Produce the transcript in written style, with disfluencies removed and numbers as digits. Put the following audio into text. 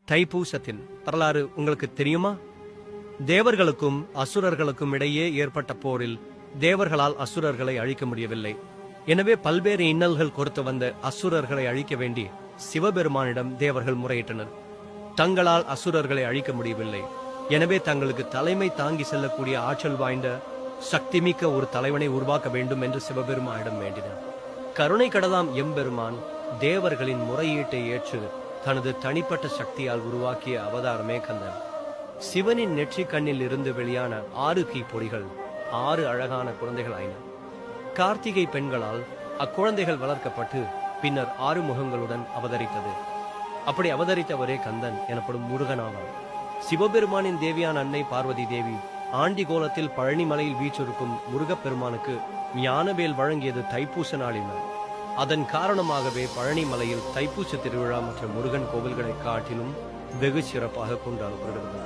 தைப்பூசத்தின் வரலாறு உங்களுக்கு தெரியுமா? தேவர்களுக்கும் அசுரர்களுக்கும் இடையே ஏற்பட்ட போரில் தேவர்களால் அசுரர்களை அழிக்க முடியவில்லை. எனவே பல்வேறு இன்னல்கள் கொடுத்து வந்த அசுரர்களை அழிக்க வேண்டி சிவபெருமானிடம் தேவர்கள் முறையிட்டனர். தங்களால் அசுரர்களை அழிக்க முடியவில்லை. எனவே தங்களுக்கு தலைமை தாங்கி செல்லக்கூடிய ஆற்றல் வாய்ந்த சக்திமிக்க ஒரு தலைவனை உருவாக்க வேண்டும் என்று சிவபெருமானிடம் வேண்டினார். கருணை கடலாம் எம்பெருமான் தேவர்களின் முறையீட்டை ஏற்று தனது தனிப்பட்ட சக்தியால் உருவாக்கிய அவதாரமே கந்தன். சிவனின் நெற்றி கண்ணில் இருந்து வெளியான 6 பொடிகள் 6 அழகான குழந்தைகள் ஆயின. கார்த்திகை பெண்களால் அக்குழந்தைகள் வளர்க்கப்பட்டு பின்னர் 6 முகங்களுடன் அவதரித்தது. அப்படி அவதரித்தவரே கந்தன் எனப்படும் முருகனாவார். சிவபெருமானின் தேவியான அன்னை பார்வதி தேவி ஆண்டி கோலத்தில் பழனிமலையில் வீற்றிருக்கும் முருகப்பெருமானுக்கு ஞானவேல் வழங்கியது தைப்பூச நாளில். அதன் காரணமாகவே பழனிமலையில் தைப்பூச திருவிழா மற்ற முருகன் கோவில்களை காட்டிலும் வெகு சிறப்பாக கொண்டாடப்படுகிறது.